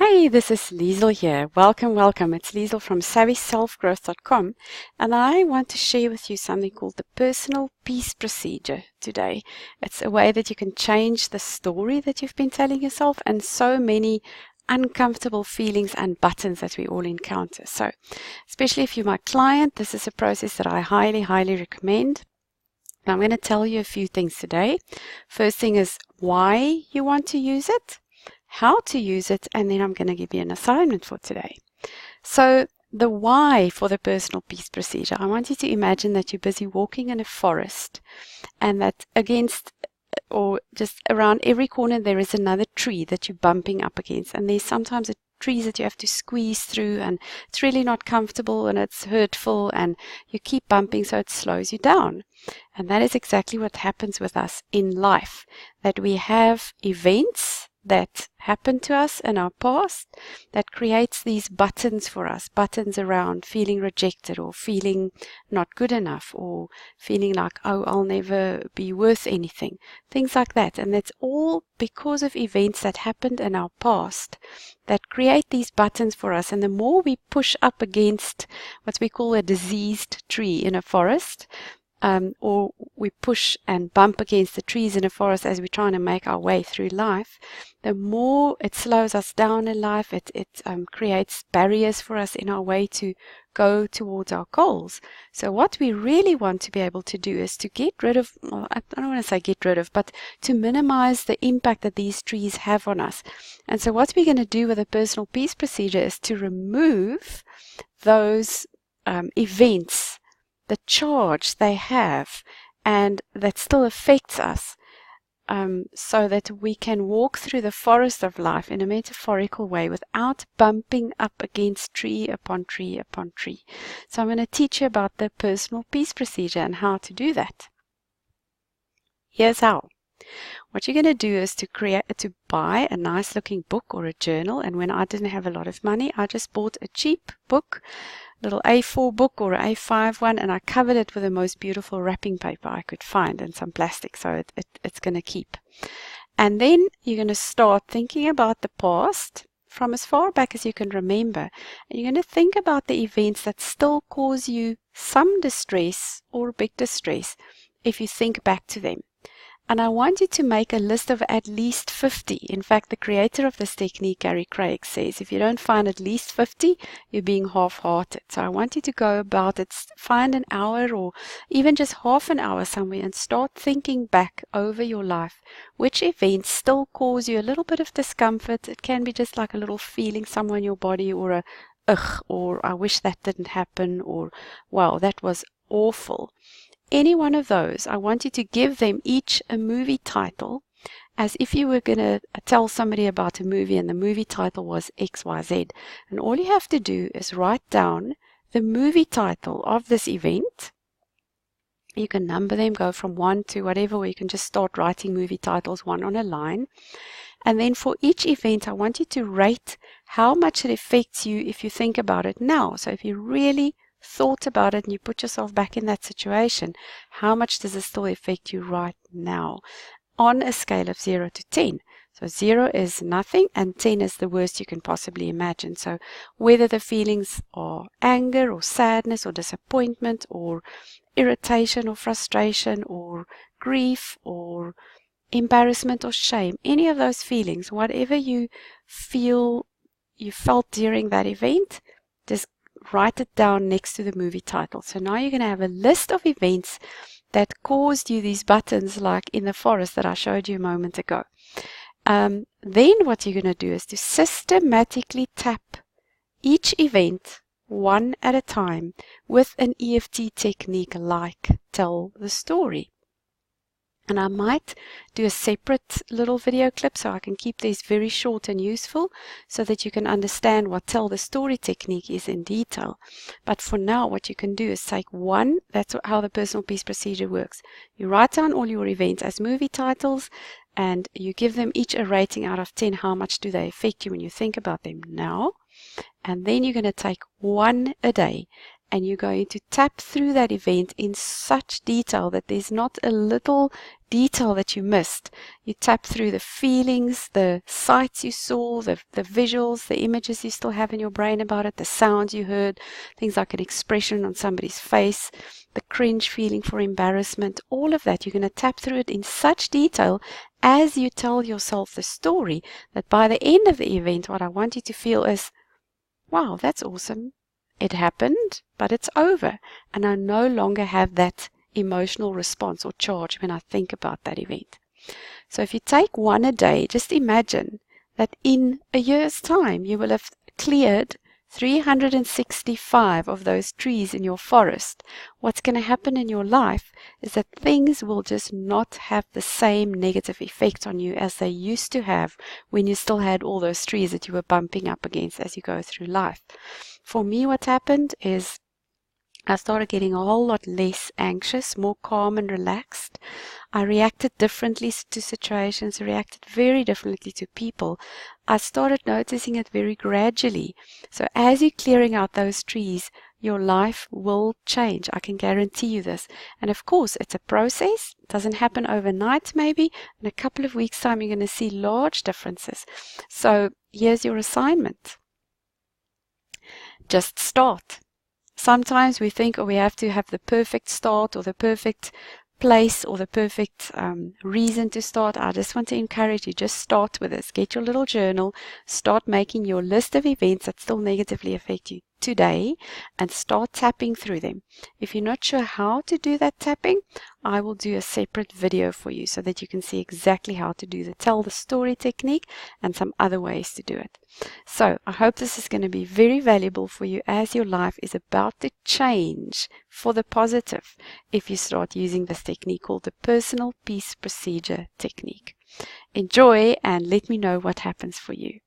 Hey, this is Liesl here. Welcome. It's Liesl from SavvySelfGrowth.com, and I want to share with you something called the Personal Peace Procedure today. It's a way that you can change the story that you've been telling yourself and so many uncomfortable feelings and buttons that we all encounter. So, especially if you're my client, this is a process that I highly recommend. And I'm going to tell you a few things today. First thing is why you want to use it, how to use it, and then I'm going to give you an assignment for today. So the why for the personal peace procedure, I want you to imagine that you're busy walking in a forest and that against or just around every corner there is another tree that you're bumping up against, and there's sometimes trees that you have to squeeze through and it's really not comfortable and it's hurtful and you keep bumping so it slows you down. And that is exactly what happens with us in life, that we have events that happened to us in our past that creates these buttons for us, buttons around feeling rejected or feeling not good enough or feeling like, oh, I'll never be worth anything, things like that. And that's all because of events that happened in our past that create these buttons for us. And the more we push up against what we call a diseased tree in a forest, or we push and bump against the trees in a forest as we're trying to make our way through life, the more it slows us down in life. It creates barriers for us in our way to go towards our goals. So what we really want to be able to do is to get rid of, well, I don't want to say get rid of, but to minimize the impact that these trees have on us. And so what we're going to do with a personal peace procedure is to remove those events, the charge they have, and that still affects us, so that we can walk through the forest of life in a metaphorical way without bumping up against tree upon tree upon tree. So I'm going to teach you about the personal peace procedure and how to do that. Here's how. What you're going to do is to buy a nice looking book or a journal. And when I didn't have a lot of money, I just bought a cheap book, little A4 book or an A5 one, and I covered it with the most beautiful wrapping paper I could find and some plastic, so it's going to keep. And then you're going to start thinking about the past from as far back as you can remember, and you're going to think about the events that still cause you some distress or big distress if you think back to them. And I want you to make a list of at least 50. In fact, the creator of this technique, Gary Craig, says if you don't find at least 50, you're being half-hearted. So I want you to go about it, find an hour or even just half an hour somewhere and start thinking back over your life. Which events still cause you a little bit of discomfort? It can be just like a little feeling somewhere in your body, or a ugh, or I wish that didn't happen, or wow, that was awful. Any one of those, I want you to give them each a movie title, as if you were going to tell somebody about a movie and the movie title was XYZ. And all you have to do is write down the movie title of this event. You can number them, go from 1 to whatever, or you can just start writing movie titles one on a line. And then for each event, I want you to rate how much it affects you if you think about it now. So if you really thought about it and you put yourself back in that situation, how much does it still affect you right now on a scale of 0 to 10? So 0 is nothing and 10 is the worst you can possibly imagine. So whether the feelings are anger or sadness or disappointment or irritation or frustration or grief or embarrassment or shame, any of those feelings, whatever you feel you felt during that event, just write it down next to the movie title. So now you're going to have a list of events that caused you these buttons, like in the forest that I showed you a moment ago. Then what you're going to do is to systematically tap each event one at a time with an EFT technique like Tell the Story. And I might do a separate little video clip so I can keep these very short and useful so that you can understand what Tell the Story technique is in detail. But for now, what you can do is take one, that's how the personal peace procedure works. You write down all your events as movie titles and you give them each a rating out of 10. How much do they affect you when you think about them now? And then you're going to take one a day and you're going to tap through that event in such detail that there's not a little detail that you missed. You tap through the feelings, the sights you saw, the visuals, the images you still have in your brain about it, the sounds you heard, things like an expression on somebody's face, the cringe feeling for embarrassment, all of that. You're going to tap through it in such detail as you tell yourself the story, that by the end of the event, what I want you to feel is, wow, that's awesome. It happened, but it's over. And I no longer have that emotional response or charge when I think about that event. So if you take one a day, just imagine that in a year's time, you will have cleared 365 of those trees in your forest. What's going to happen in your life is that things will just not have the same negative effect on you as they used to have when you still had all those trees that you were bumping up against as you go through life. For me, what happened is I started getting a whole lot less anxious, more calm and relaxed. I reacted differently to situations, reacted very differently to people. I started noticing it very gradually. So as you're clearing out those trees, your life will change. I can guarantee you this. And of course, it's a process. It doesn't happen overnight maybe. In a couple of weeks' time, you're going to see large differences. So here's your assignment. Just start. Sometimes we think, we have to have the perfect start or the perfect place or the perfect reason to start. I just want to encourage you, just start with this. Get your little journal, start making your list of events that still negatively affect you today, and start tapping through them. If you're not sure how to do that tapping, I will do a separate video for you so that you can see exactly how to do the tell the story technique and some other ways to do it. So I hope this is going to be very valuable for you as your life is about to change for the positive if you start using this technique called the Personal Peace Procedure Technique. Enjoy and let me know what happens for you.